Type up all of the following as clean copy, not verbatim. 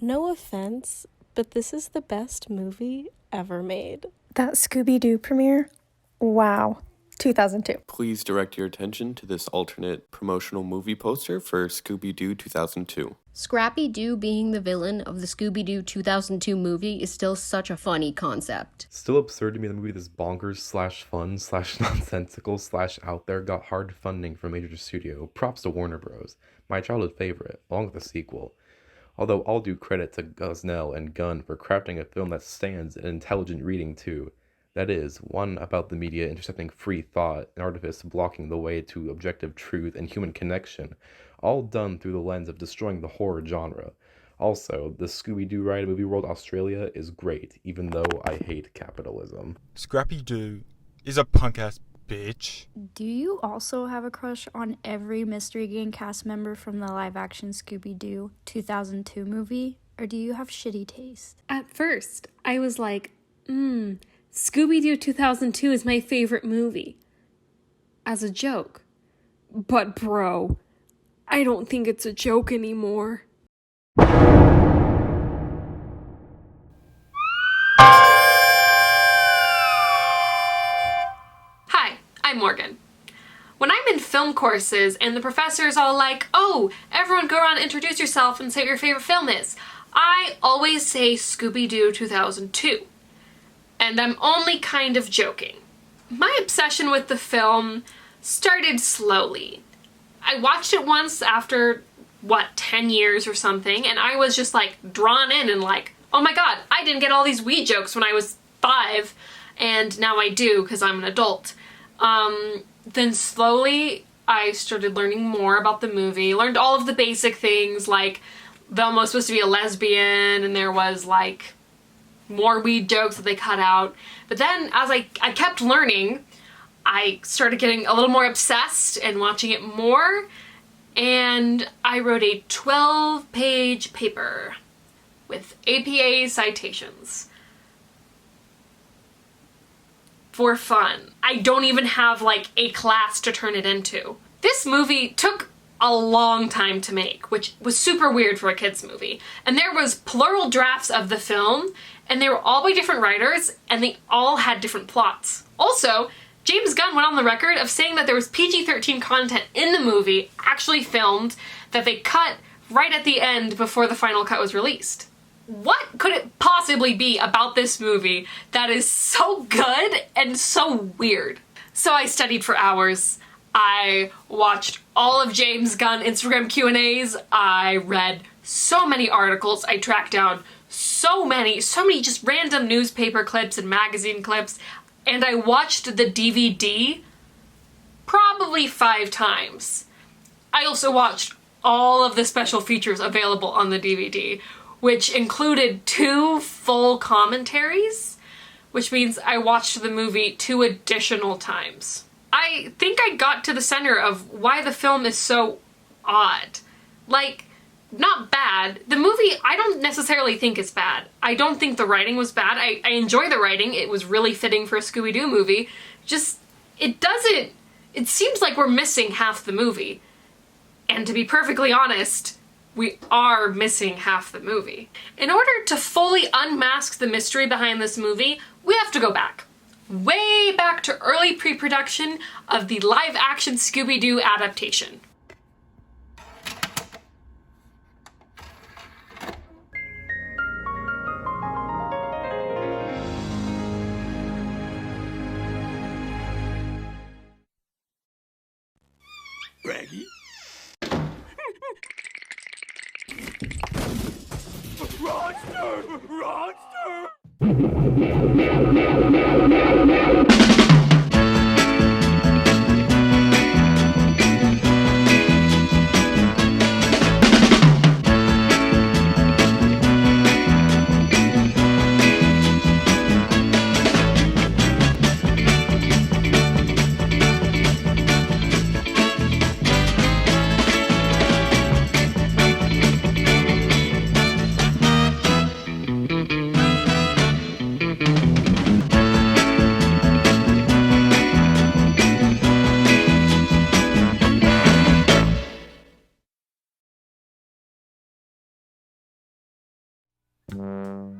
No offense, but this is the best movie ever made. That Scooby-Doo premiere? Wow. 2002. Please direct your attention to this alternate promotional movie poster for Scooby-Doo 2002. Scrappy-Doo being the villain of the Scooby-Doo 2002 movie is still such a funny concept. Still absurd to me the movie this bonkers/fun/nonsensical/out there got hard funding from a major studio. Props to Warner Bros. My childhood favorite, along with the sequel. Although all due credit to Gosnell and Gunn for crafting a film that stands an intelligent reading too. That is, one about the media intercepting free thought and artifice blocking the way to objective truth and human connection, all done through the lens of destroying the horror genre. Also, the Scooby-Doo ride Movie World Australia is great, even though I hate capitalism. Scrappy-Doo is a punk-ass bitch. Do you also have a crush on every Mystery Gang cast member from the live-action Scooby-Doo 2002 movie? Or do you have shitty taste? At first, I was like, Scooby-Doo 2002 is my favorite movie. As a joke. But bro, I don't think it's a joke anymore. Hi, I'm Morgan. When I'm in film courses and the professor's all like, oh, everyone go around and introduce yourself and say what your favorite film is, I always say Scooby-Doo 2002. And I'm only kind of joking. My obsession with the film started slowly. I watched it once after, 10 years or something, and I was just like drawn in and like, oh my god, I didn't get all these wee jokes when I was 5, and now I do because I'm an adult. Then slowly I started learning more about the movie, learned all of the basic things, like Velma was supposed to be a lesbian, and there was like more weed jokes that they cut out. But then as I kept learning, I started getting a little more obsessed and watching it more, and I wrote a 12-page paper with APA citations. For fun. I don't even have like a class to turn it into. This movie took a long time to make, which was super weird for a kids movie. And there was plural drafts of the film, and they were all by different writers, and they all had different plots. Also, James Gunn went on the record of saying that there was PG-13 content in the movie actually filmed that they cut right at the end before the final cut was released. What could it possibly be about this movie that is so good and so weird? So I studied for hours. I watched all of James Gunn Instagram Q&As. I read so many articles. I tracked down so many just random newspaper clips and magazine clips. And I watched the DVD probably 5 times. I also watched all of the special features available on the DVD, which included 2 full commentaries, which means I watched the movie 2 additional times. I think I got to the center of why the film is so odd. Like, not bad. The movie, I don't necessarily think is bad. I don't think the writing was bad. I enjoy the writing. It was really fitting for a Scooby-Doo movie. Just, it seems like we're missing half the movie. And to be perfectly honest, we are missing half the movie. In order to fully unmask the mystery behind this movie, we have to go back. Way back to early pre-production of the live-action Scooby-Doo adaptation. Raggy? Monster! Monster! In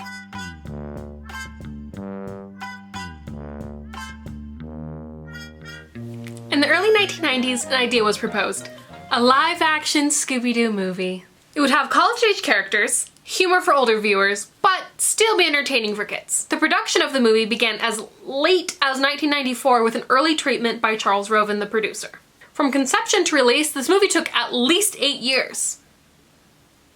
the early 1990s, an idea was proposed. A live-action Scooby-Doo movie. It would have college-age characters, humor for older viewers, but still be entertaining for kids. The production of the movie began as late as 1994 with an early treatment by Charles Roven, the producer. From conception to release, this movie took at least 8 years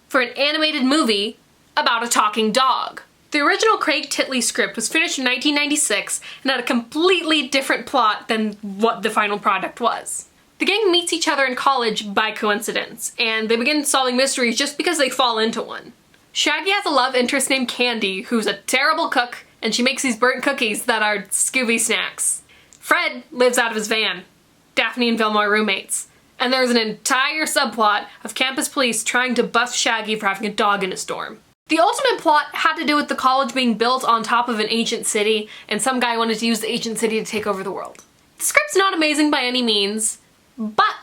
for an animated movie about a talking dog. The original Craig Titley script was finished in 1996 and had a completely different plot than what the final product was. The gang meets each other in college by coincidence, and they begin solving mysteries just because they fall into one. Shaggy has a love interest named Candy, who's a terrible cook, and she makes these burnt cookies that are Scooby snacks. Fred lives out of his van. Daphne and Velma are roommates. And there's an entire subplot of campus police trying to bust Shaggy for having a dog in his dorm. The ultimate plot had to do with the college being built on top of an ancient city, and some guy wanted to use the ancient city to take over the world. The script's not amazing by any means, but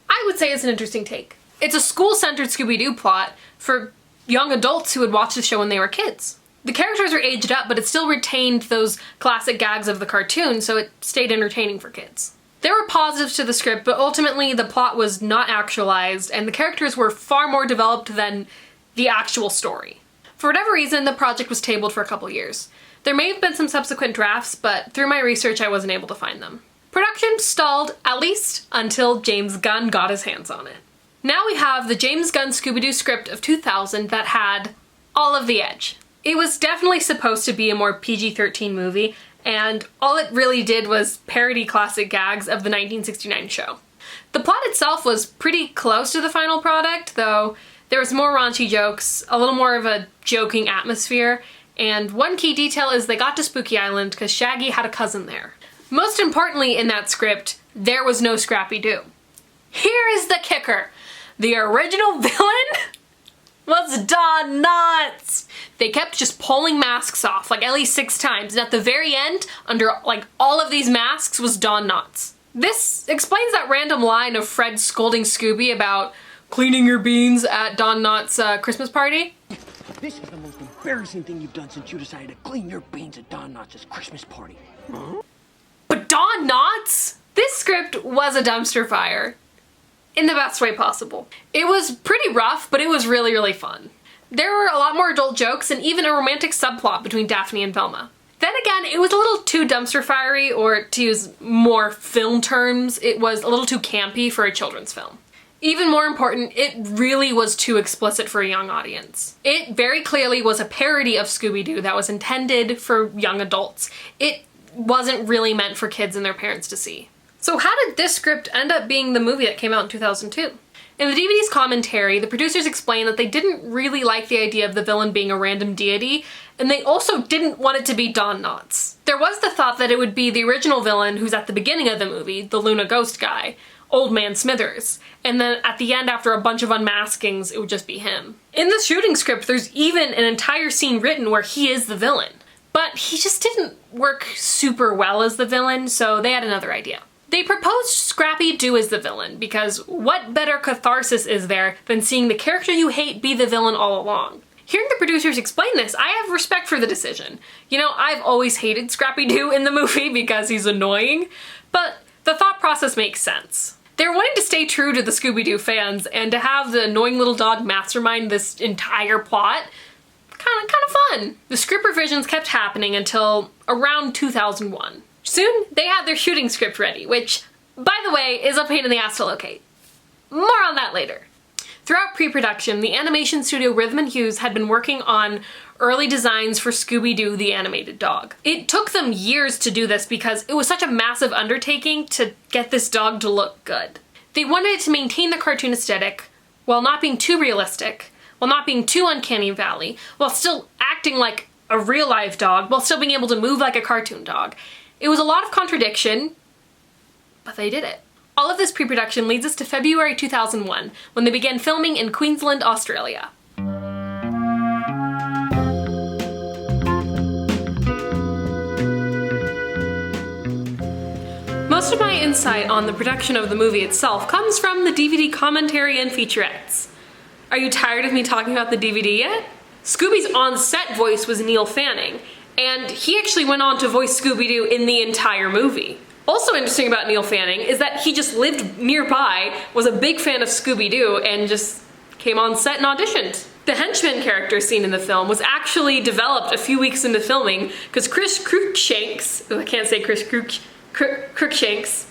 I would say it's an interesting take. It's a school-centered Scooby-Doo plot for young adults who would watch the show when they were kids. The characters are aged up, but it still retained those classic gags of the cartoon, so it stayed entertaining for kids. There were positives to the script, but ultimately the plot was not actualized, and the characters were far more developed than the actual story. For whatever reason, the project was tabled for a couple years. There may have been some subsequent drafts, but through my research I wasn't able to find them. Production stalled at least until James Gunn got his hands on it. Now we have the James Gunn Scooby-Doo script of 2000 that had all of the edge. It was definitely supposed to be a more PG-13 movie, and all it really did was parody classic gags of the 1969 show. The plot itself was pretty close to the final product, though there was more raunchy jokes, a little more of a joking atmosphere, and one key detail is they got to Spooky Island because Shaggy had a cousin there. Most importantly in that script, there was no Scrappy-Doo. Here is the kicker. The original villain was Don Knotts. They kept just pulling masks off, like at least 6 times, and at the very end, under like all of these masks was Don Knotts. This explains that random line of Fred scolding Scooby about cleaning your beans at Don Knotts' Christmas party. This is the most embarrassing thing you've done since you decided to clean your beans at Don Knotts' Christmas party. Huh? But Don Knotts? This script was a dumpster fire. In the best way possible. It was pretty rough, but it was really, really fun. There were a lot more adult jokes and even a romantic subplot between Daphne and Velma. Then again, it was a little too dumpster fiery, or to use more film terms, it was a little too campy for a children's film. Even more important, it really was too explicit for a young audience. It very clearly was a parody of Scooby-Doo that was intended for young adults. It wasn't really meant for kids and their parents to see. So how did this script end up being the movie that came out in 2002? In the DVD's commentary, the producers explained that they didn't really like the idea of the villain being a random deity, and they also didn't want it to be Don Knotts. There was the thought that it would be the original villain who's at the beginning of the movie, the Luna Ghost guy, Old Man Smithers, and then at the end, after a bunch of unmaskings, it would just be him. In the shooting script, there's even an entire scene written where he is the villain. But he just didn't work super well as the villain, so they had another idea. They proposed Scrappy-Doo as the villain, because what better catharsis is there than seeing the character you hate be the villain all along? Hearing the producers explain this, I have respect for the decision. You know, I've always hated Scrappy-Doo in the movie because he's annoying, but the thought process makes sense. They were wanting to stay true to the Scooby-Doo fans, and to have the annoying little dog mastermind this entire plot, kind of fun. The script revisions kept happening until around 2001. Soon, they had their shooting script ready, which, by the way, is a pain in the ass to locate. More on that later. Throughout pre-production, the animation studio Rhythm and Hughes had been working on early designs for Scooby-Doo the animated dog. It took them years to do this because it was such a massive undertaking to get this dog to look good. They wanted it to maintain the cartoon aesthetic while not being too realistic, while not being too uncanny valley, while still acting like a real live dog, while still being able to move like a cartoon dog. It was a lot of contradiction, but they did it. All of this pre-production leads us to February 2001, when they began filming in Queensland, Australia. Most of my insight on the production of the movie itself comes from the DVD commentary and featurettes. Are you tired of me talking about the DVD yet? Scooby's on-set voice was Neil Fanning, and he actually went on to voice Scooby-Doo in the entire movie. Also interesting about Neil Fanning is that he just lived nearby, was a big fan of Scooby-Doo, and just came on set and auditioned. The henchman character seen in the film was actually developed a few weeks into filming because Chris Crookshanks, I can't say Chris Crookshanks,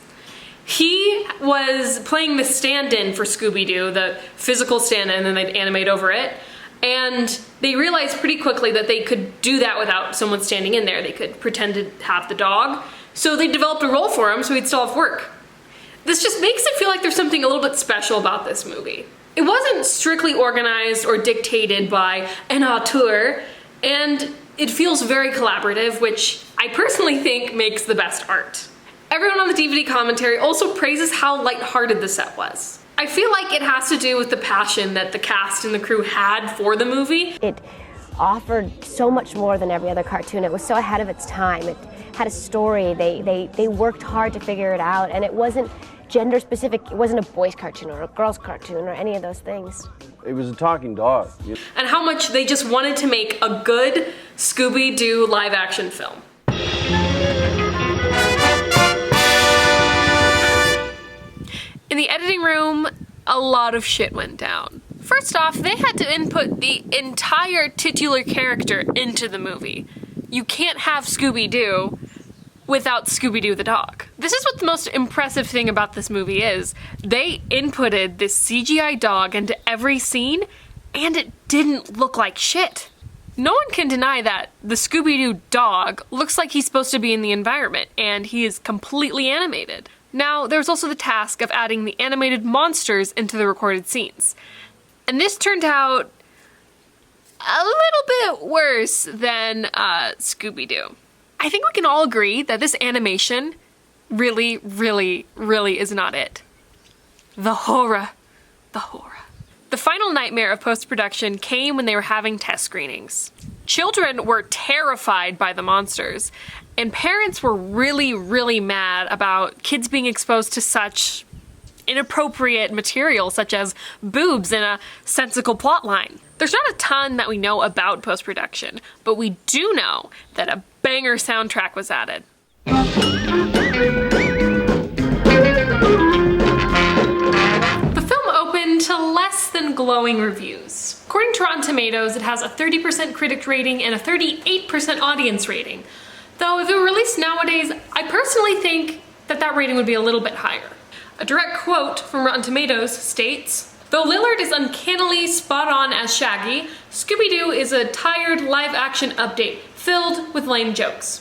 he was playing the stand-in for Scooby-Doo, the physical stand-in, and then they'd animate over it. And they realized pretty quickly that they could do that without someone standing in there. They could pretend to have the dog. So they developed a role for him so he'd still have work. This just makes it feel like there's something a little bit special about this movie. It wasn't strictly organized or dictated by an auteur, and it feels very collaborative, which I personally think makes the best art. Everyone on the DVD commentary also praises how lighthearted the set was. I feel like it has to do with the passion that the cast and the crew had for the movie. It offered so much more than every other cartoon. It was so ahead of its time. It had a story. They worked hard to figure it out, and it wasn't gender specific. It wasn't a boys cartoon or a girls cartoon or any of those things. It was a talking dog. And how much they just wanted to make a good Scooby-Doo live action film. In the editing room, a lot of shit went down. First off, they had to input the entire titular character into the movie. You can't have Scooby-Doo without Scooby-Doo the dog. This is what the most impressive thing about this movie is. They inputted this CGI dog into every scene, and it didn't look like shit. No one can deny that the Scooby-Doo dog looks like he's supposed to be in the environment, and he is completely animated. Now, there's also the task of adding the animated monsters into the recorded scenes. And this turned out a little bit worse than Scooby-Doo. I think we can all agree that this animation really, really, really is not it. The horror. The horror. The final nightmare of post-production came when they were having test screenings. Children were terrified by the monsters, and parents were really, really mad about kids being exposed to such inappropriate material, such as boobs and a sensical plotline. There's not a ton that we know about post-production, but we do know that a banger soundtrack was added. The film opened to less than glowing reviews. According to Rotten Tomatoes, it has a 30% critic rating and a 38% audience rating. Though if it were released nowadays, I personally think that that rating would be a little bit higher. A direct quote from Rotten Tomatoes states, "Though Lillard is uncannily spot on as Shaggy, Scooby-Doo is a tired live-action update filled with lame jokes."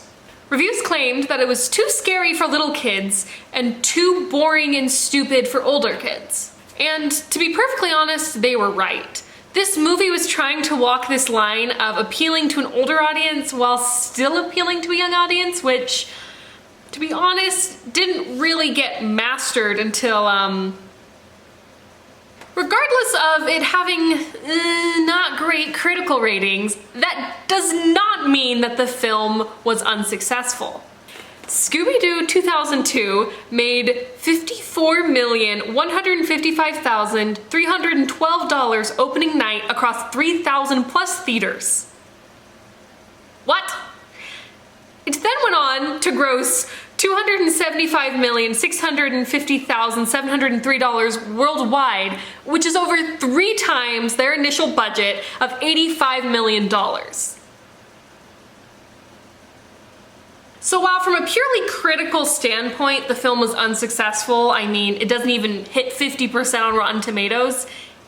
Reviews claimed that it was too scary for little kids and too boring and stupid for older kids. And to be perfectly honest, they were right. This movie was trying to walk this line of appealing to an older audience while still appealing to a young audience, which, to be honest, didn't really get mastered until, regardless of it having not great critical ratings, that does not mean that the film was unsuccessful. Scooby-Doo 2002 made $54,155,312 opening night across 3,000 plus theaters. What? It then went on to gross $275,650,703 worldwide, which is over 3 times their initial budget of $85 million. So while from a purely critical standpoint, the film was unsuccessful, I mean, it doesn't even hit 50% on Rotten Tomatoes,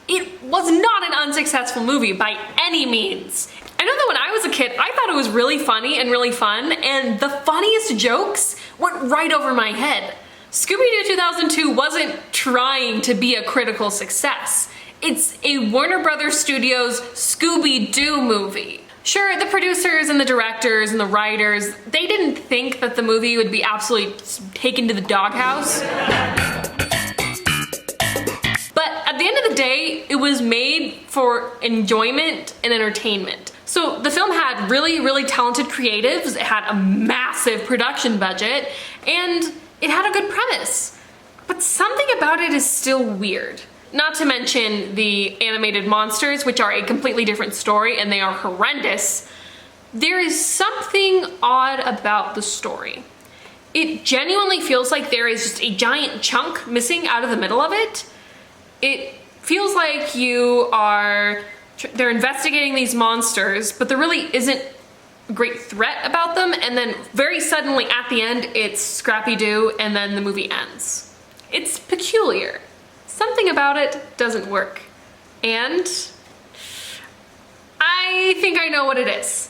it was not an unsuccessful movie by any means. I know that when I was a kid, I thought it was really funny and really fun, and the funniest jokes went right over my head. Scooby-Doo 2002 wasn't trying to be a critical success. It's a Warner Brothers Studios Scooby-Doo movie. Sure, the producers and the directors and the writers, they didn't think that the movie would be absolutely taken to the doghouse. But at the end of the day, it was made for enjoyment and entertainment. So the film had really, really talented creatives, it had a massive production budget, and it had a good premise. But something about it is still weird. Not to mention the animated monsters, which are a completely different story and they are horrendous. There is something odd about the story. It genuinely feels like there is just a giant chunk missing out of the middle of it. It feels like they're investigating these monsters, but there really isn't a great threat about them, and then very suddenly at the end it's Scrappy-Doo and then the movie ends. It's peculiar. Something about it doesn't work. And I think I know what it is.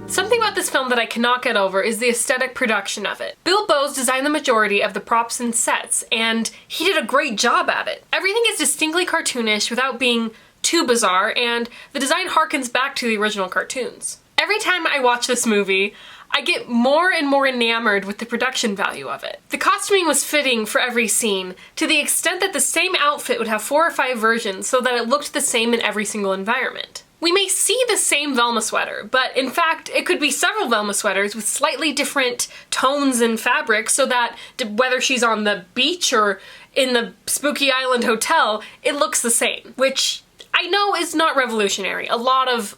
Something about this film that I cannot get over is the aesthetic production of it. Bill Bowes designed the majority of the props and sets, and he did a great job at it. Everything is distinctly cartoonish without being too bizarre, and the design harkens back to the original cartoons. Every time I watch this movie, I get more and more enamored with the production value of it. The costuming was fitting for every scene, to the extent that the same outfit would have 4 or 5 versions so that it looked the same in every single environment. We may see the same Velma sweater, but in fact it could be several Velma sweaters with slightly different tones and fabrics so that whether she's on the beach or in the Spooky Island Hotel, it looks the same, which I know is not revolutionary. A lot of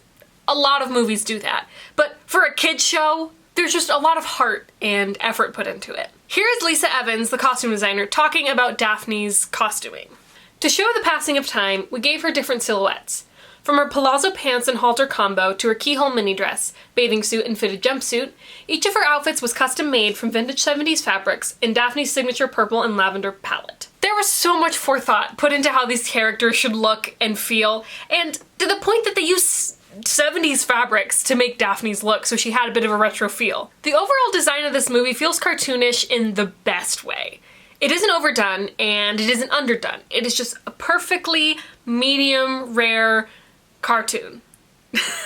movies do that, but for a kid's show, there's just a lot of heart and effort put into it. Here is Lisa Evans, the costume designer, talking about Daphne's costuming. To show the passing of time, we gave her different silhouettes. From her palazzo pants and halter combo to her keyhole mini dress, bathing suit, and fitted jumpsuit, each of her outfits was custom made from vintage 70s fabrics in Daphne's signature purple and lavender palette. There was so much forethought put into how these characters should look and feel, and to the point that they used 70s fabrics to make Daphne's look so she had a bit of a retro feel. The overall design of this movie feels cartoonish in the best way. It isn't overdone and it isn't underdone. It is just a perfectly medium rare cartoon.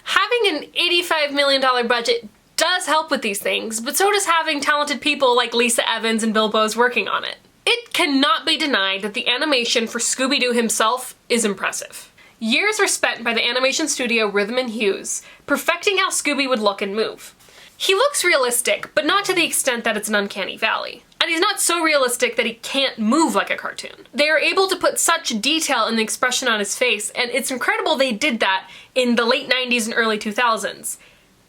Having an $85 million budget does help with these things, but so does having talented people like Lisa Evans and Bill Bowes working on it. It cannot be denied that the animation for Scooby-Doo himself is impressive. Years were spent by the animation studio Rhythm and Hues, perfecting how Scooby would look and move. He looks realistic, but not to the extent that it's an uncanny valley. And he's not so realistic that he can't move like a cartoon. They are able to put such detail in the expression on his face, and it's incredible they did that in the late 90s and early 2000s.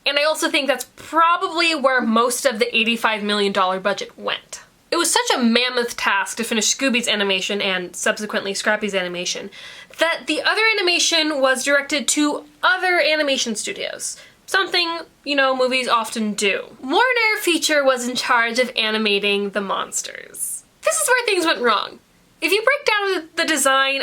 And I also think that's probably where most of the $85 million budget went. It was such a mammoth task to finish Scooby's animation and subsequently Scrappy's animation that the other animation was directed to other animation studios. Something, movies often do. Warner Feature was in charge of animating the monsters. This is where things went wrong. If you break down the design,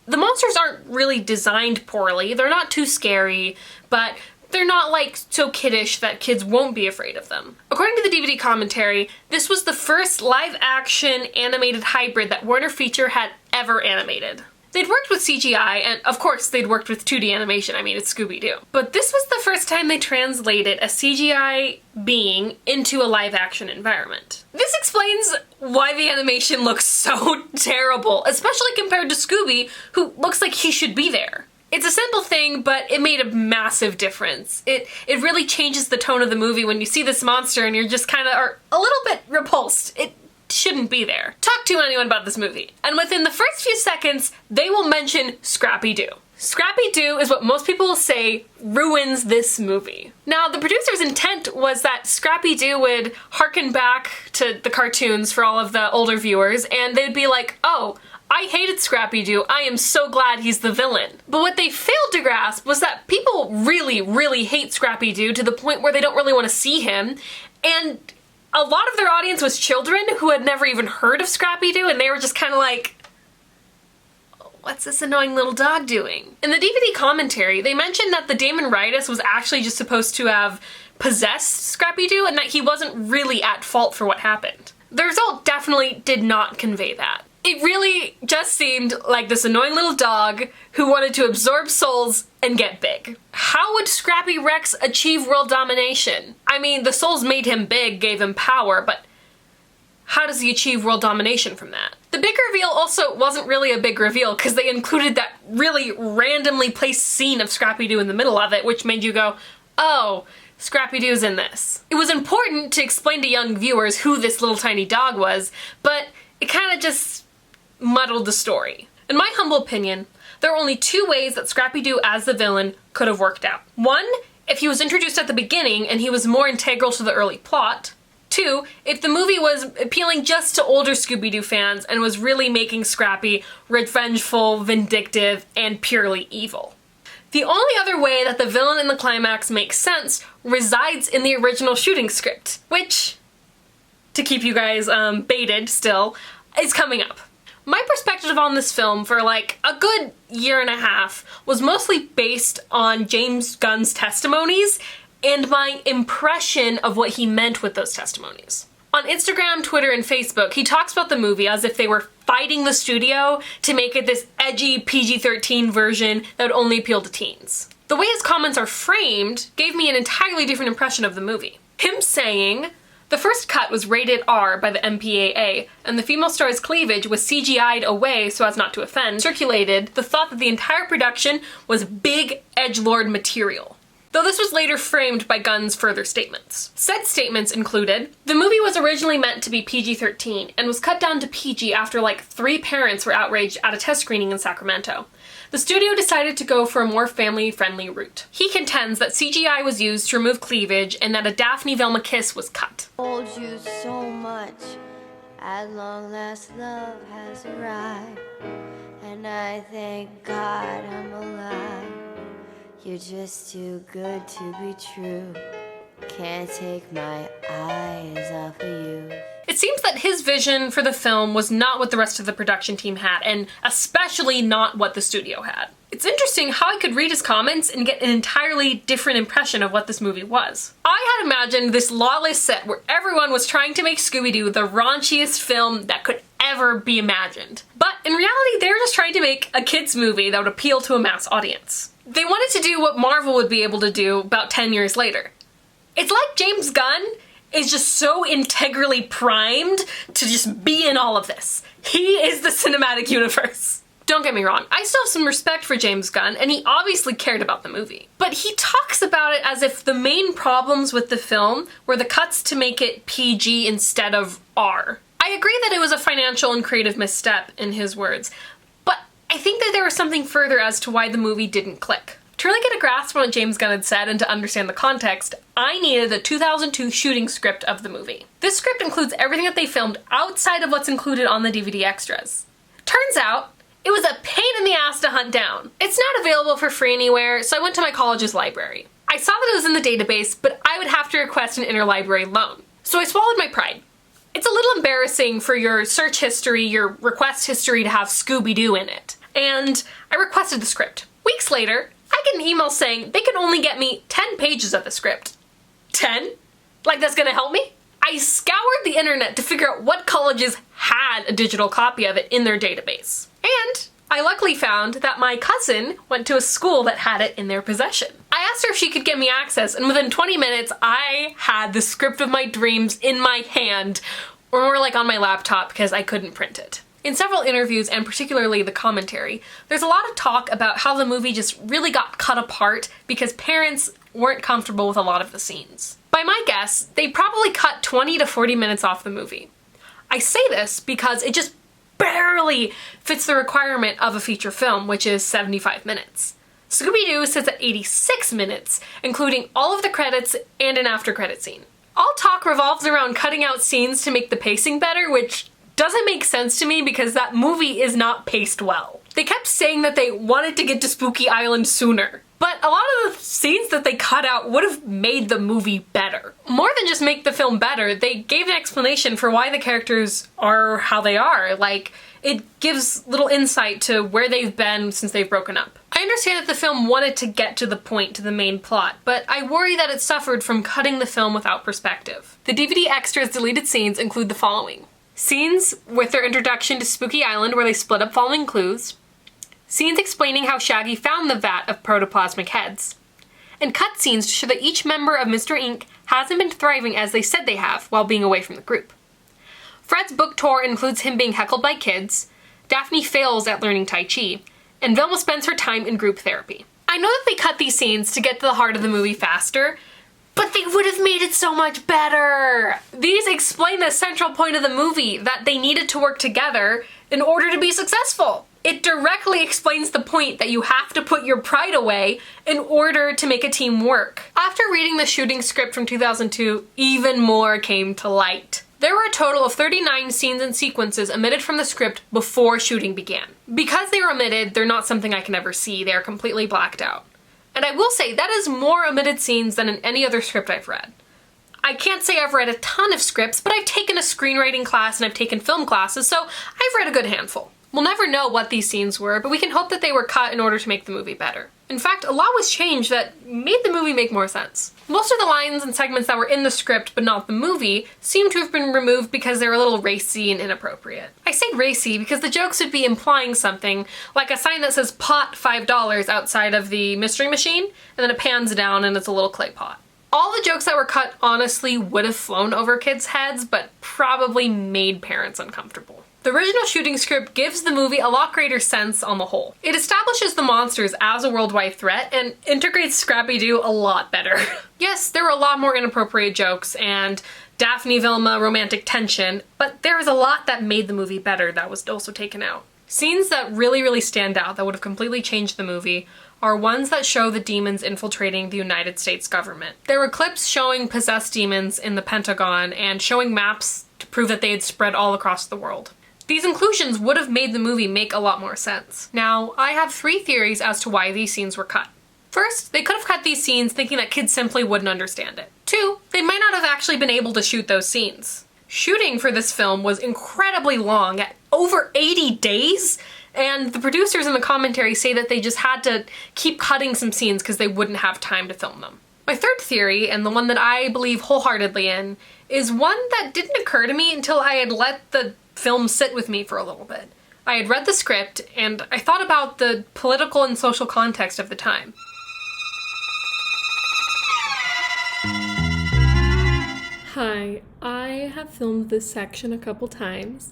the monsters aren't really designed poorly. They're not too scary, but they're not so kiddish that kids won't be afraid of them. According to the DVD commentary, this was the first live-action animated hybrid that Warner Feature had ever animated. They'd worked with CGI, and of course they'd worked with 2D animation, it's Scooby-Doo. But this was the first time they translated a CGI being into a live-action environment. This explains why the animation looks so terrible, especially compared to Scooby, who looks like he should be there. It's a simple thing, but it made a massive difference. It really changes the tone of the movie when you see this monster and you're just are a little bit repulsed. It shouldn't be there. Talk to anyone about this movie, and within the first few seconds, they will mention Scrappy-Doo. Scrappy-Doo is what most people will say ruins this movie. Now, the producer's intent was that Scrappy-Doo would harken back to the cartoons for all of the older viewers, and they'd be like, oh, I hated Scrappy-Doo, I am so glad he's the villain. But what they failed to grasp was that people really, really hate Scrappy-Doo to the point where they don't really want to see him, and a lot of their audience was children who had never even heard of Scrappy-Doo, and they were just what's this annoying little dog doing? In the DVD commentary, they mentioned that the Damon-Ritis was actually just supposed to have possessed Scrappy-Doo and that he wasn't really at fault for what happened. The result definitely did not convey that. It really just seemed like this annoying little dog who wanted to absorb souls and get big. How would Scrappy Rex achieve world domination? The souls made him big, gave him power, but how does he achieve world domination from that? The big reveal also wasn't really a big reveal because they included that really randomly placed scene of Scrappy-Doo in the middle of it, which made you go, oh, Scrappy-Doo's in this. It was important to explain to young viewers who this little tiny dog was, but it kind of just muddled the story. In my humble opinion, there are only two ways that Scrappy-Doo as the villain could have worked out. One, if he was introduced at the beginning and he was more integral to the early plot. Two, if the movie was appealing just to older Scooby-Doo fans and was really making Scrappy revengeful, vindictive, and purely evil. The only other way that the villain in the climax makes sense resides in the original shooting script, which, to keep you guys baited still, is coming up. My perspective on this film for like a good year and a half was mostly based on James Gunn's testimonies and my impression of what he meant with those testimonies. On Instagram, Twitter, and Facebook, he talks about the movie as if they were fighting the studio to make it this edgy PG-13 version that would only appeal to teens. The way his comments are framed gave me an entirely different impression of the movie. Him saying, the first cut was rated R by the MPAA, and the female star's cleavage was CGI'd away so as not to offend, circulated the thought that the entire production was big edgelord material. Though this was later framed by Gunn's further statements. Said statements included, the movie was originally meant to be PG-13 and was cut down to PG after like 3 parents were outraged at a test screening in Sacramento. The studio decided to go for a more family-friendly route. He contends that CGI was used to remove cleavage and that a Daphne-Velma kiss was cut. Told you so much, at long last love has arrived, and I thank God I'm alive. You're just too good to be true. Can't take my eyes off of you. It seems that his vision for the film was not what the rest of the production team had, and especially not what the studio had. It's interesting how I could read his comments and get an entirely different impression of what this movie was. I had imagined this lawless set where everyone was trying to make Scooby-Doo the raunchiest film that could ever be imagined. But in reality, they were just trying to make a kids movie that would appeal to a mass audience. They wanted to do what Marvel would be able to do about 10 years later. It's like James Gunn is just so integrally primed to just be in all of this. He is the cinematic universe. Don't get me wrong, I still have some respect for James Gunn, and he obviously cared about the movie. But he talks about it as if the main problems with the film were the cuts to make it PG instead of R. I agree that it was a financial and creative misstep, in his words, but I think that there was something further as to why the movie didn't click. To really get a grasp on what James Gunn had said and to understand the context, I needed the 2002 shooting script of the movie. This script includes everything that they filmed outside of what's included on the DVD extras. Turns out, it was a pain in the ass to hunt down. It's not available for free anywhere, so I went to my college's library. I saw that it was in the database, but I would have to request an interlibrary loan. So I swallowed my pride. It's a little embarrassing for your search history, your request history to have Scooby-Doo in it. And I requested the script. Weeks later, I get an email saying they could only get me 10 pages of the script. 10? Like that's gonna help me? I scoured the internet to figure out what colleges had a digital copy of it in their database. And I luckily found that my cousin went to a school that had it in their possession. I asked her if she could get me access, and within 20 minutes, I had the script of my dreams in my hand, or more like on my laptop because I couldn't print it. In several interviews, and particularly the commentary, there's a lot of talk about how the movie just really got cut apart because parents weren't comfortable with a lot of the scenes. By my guess, they probably cut 20 to 40 minutes off the movie. I say this because it just barely fits the requirement of a feature film, which is 75 minutes. Scooby-Doo sits at 86 minutes, including all of the credits and an after-credit scene. All talk revolves around cutting out scenes to make the pacing better, which doesn't make sense to me because that movie is not paced well. They kept saying that they wanted to get to Spooky Island sooner, but a lot of the scenes that they cut out would have made the movie better. More than just make the film better, they gave an explanation for why the characters are how they are. Like, it gives little insight to where they've been since they've broken up. I understand that the film wanted to get to the point, to the main plot, but I worry that it suffered from cutting the film without perspective. The DVD extras deleted scenes include the following: scenes with their introduction to Spooky Island where they split up following clues, scenes explaining how Shaggy found the vat of protoplasmic heads, and cutscenes to show that each member of Mr. Inc. hasn't been thriving as they said they have while being away from the group. Fred's book tour includes him being heckled by kids, Daphne fails at learning Tai Chi, and Velma spends her time in group therapy. I know that they cut these scenes to get to the heart of the movie faster, But they would have made it so much better! These explain the central point of the movie, that they needed to work together in order to be successful. It directly explains the point that you have to put your pride away in order to make a team work. After reading the shooting script from 2002, even more came to light. There were a total of 39 scenes and sequences omitted from the script before shooting began. Because they were omitted, they're not something I can ever see. They are completely blacked out. And I will say, that is more omitted scenes than in any other script I've read. I can't say I've read a ton of scripts, but I've taken a screenwriting class and I've taken film classes, so I've read a good handful. We'll never know what these scenes were, but we can hope that they were cut in order to make the movie better. In fact, a lot was changed that made the movie make more sense. Most of the lines and segments that were in the script but not the movie seem to have been removed because they're a little racy and inappropriate. I say racy because the jokes would be implying something, like a sign that says pot $5 outside of the mystery machine, and then it pans down and it's a little clay pot. All the jokes that were cut honestly would have flown over kids' heads, but probably made parents uncomfortable. The original shooting script gives the movie a lot greater sense on the whole. It establishes the monsters as a worldwide threat and integrates Scrappy-Doo a lot better. Yes, there were a lot more inappropriate jokes and Daphne-Vilma romantic tension, but there was a lot that made the movie better that was also taken out. Scenes that really stand out that would have completely changed the movie are ones that show the demons infiltrating the United States government. There were clips showing possessed demons in the Pentagon and showing maps to prove that they had spread all across the world. These inclusions would have made the movie make a lot more sense. Now, I have 3 theories as to why these scenes were cut. First, they could have cut these scenes thinking that kids simply wouldn't understand it. 2, they might not have actually been able to shoot those scenes. Shooting for this film was incredibly long, at over 80 days, and the producers in the commentary say that they just had to keep cutting some scenes because they wouldn't have time to film them. My third theory, and the one that I believe wholeheartedly in, is one that didn't occur to me until I had let the film sit with me for a little bit. I had read the script, and I thought about the political and social context of the time. Hi, I have filmed this section a couple times,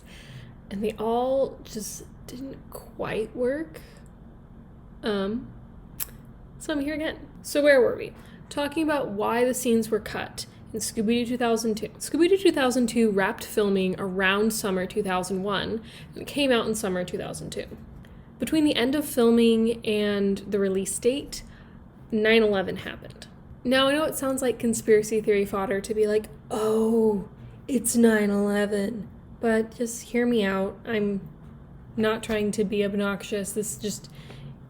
and they all just didn't quite work. So I'm here again. So where were we? Talking about why the scenes were cut in Scooby-Doo 2002. Scooby-Doo 2002 wrapped filming around summer 2001 and came out in summer 2002. Between the end of filming and the release date, 9/11 happened. Now, I know it sounds like conspiracy theory fodder to be like, oh, it's 9/11, but just hear me out. I'm not trying to be obnoxious. This just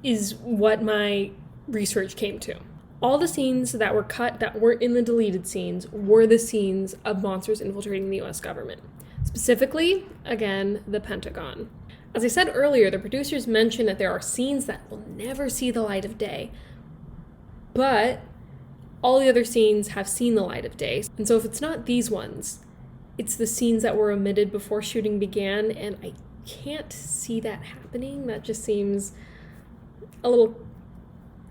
is what my research came to. All the scenes that were cut that weren't in the deleted scenes were the scenes of monsters infiltrating the US government. Specifically, again, the Pentagon. As I said earlier, the producers mentioned that there are scenes that will never see the light of day, but all the other scenes have seen the light of day. And so if it's not these ones, it's the scenes that were omitted before shooting began, and I can't see that happening. That just seems a little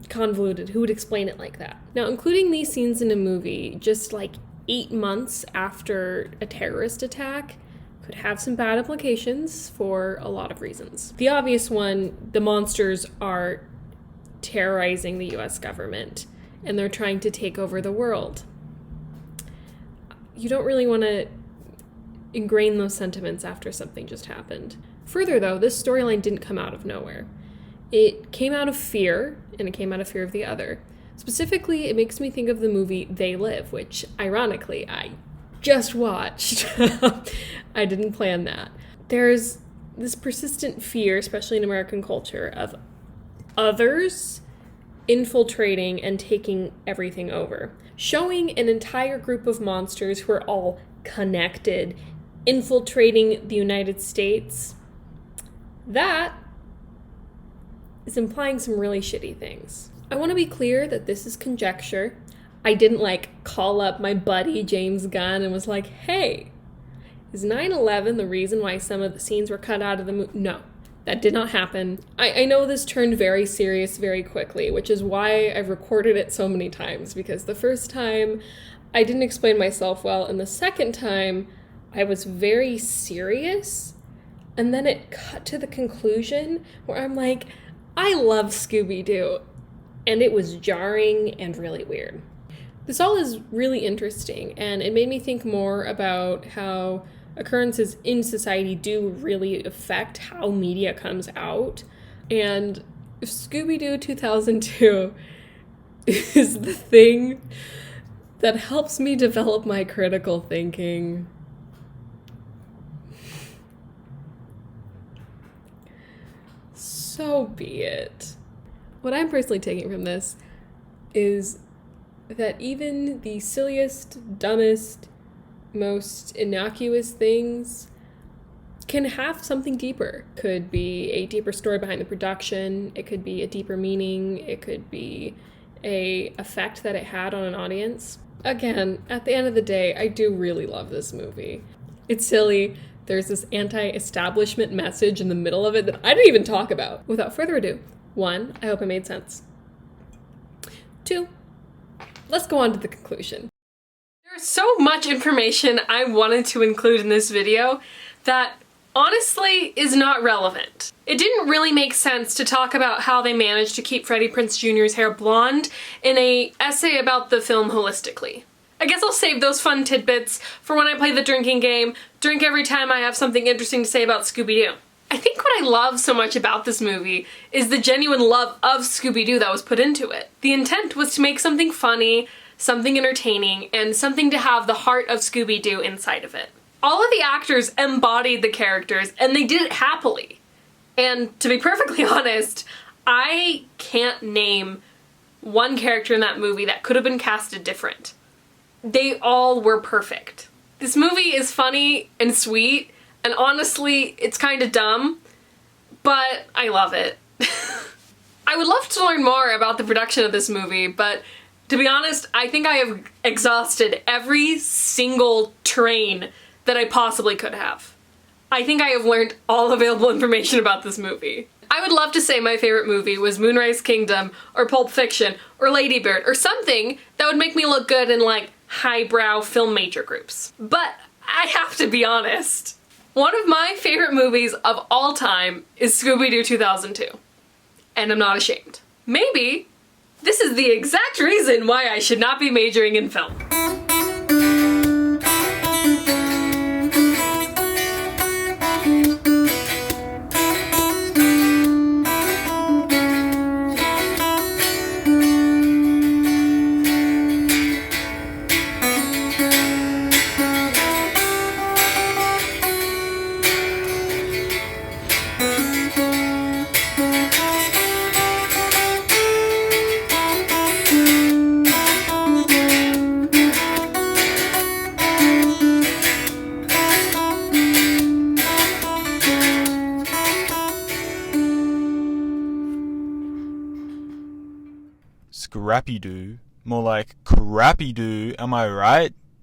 convoluted. Who would explain it like that? Now, including these scenes in a movie just like 8 months after a terrorist attack could have some bad implications for a lot of reasons. The obvious one, the monsters are terrorizing the US government and they're trying to take over the world. You don't really want to ingrain those sentiments after something just happened. Further though, this storyline didn't come out of nowhere. It came out of fear, and it came out of fear of the other. Specifically, it makes me think of the movie They Live, which, ironically, I just watched. I didn't plan that. There's this persistent fear, especially in American culture, of others infiltrating and taking everything over. Showing an entire group of monsters who are all connected, infiltrating the United States, that is implying some really shitty things. I want to be clear that this is conjecture. I didn't call up my buddy James Gunn and was like, hey, is 9/11 the reason why some of the scenes were cut out of the movie? No, that did not happen. I know this turned very serious very quickly, which is why I've recorded it so many times, because the first time I didn't explain myself well, and the second time I was very serious, and then it cut to the conclusion where I'm like, I love Scooby-Doo, and it was jarring and really weird. This all is really interesting, and it made me think more about how occurrences in society do really affect how media comes out. And Scooby-Doo 2002 is the thing that helps me develop my critical thinking. So be it. What I'm personally taking from this is that even the silliest, dumbest, most innocuous things can have something deeper. Could be a deeper story behind the production, it could be a deeper meaning, it could be a effect that it had on an audience. Again, at the end of the day, I do really love this movie. It's silly. There's this anti-establishment message in the middle of it that I didn't even talk about. Without further ado, 1, I hope it made sense. 2, let's go on to the conclusion. There's so much information I wanted to include in this video that honestly is not relevant. It didn't really make sense to talk about how they managed to keep Freddie Prinze Jr.'s hair blonde in an essay about the film holistically. I guess I'll save those fun tidbits for when I play the drinking game, drink every time I have something interesting to say about Scooby-Doo. I think what I love so much about this movie is the genuine love of Scooby-Doo that was put into it. The intent was to make something funny, something entertaining, and something to have the heart of Scooby-Doo inside of it. All of the actors embodied the characters, and they did it happily. And to be perfectly honest, I can't name one character in that movie that could have been casted different. They all were perfect. This movie is funny and sweet, and honestly, it's kind of dumb, but I love it. I would love to learn more about the production of this movie, but to be honest, I think I have exhausted every single train that I possibly could have. I think I have learned all available information about this movie. I would love to say my favorite movie was Moonrise Kingdom, or Pulp Fiction, or Lady Bird, or something that would make me look good in like highbrow film major groups. But I have to be honest. One of my favorite movies of all time is Scooby-Doo 2002. And I'm not ashamed. Maybe this is the exact reason why I should not be majoring in film. Scrappy-Doo. More like crappy-doo, am I right?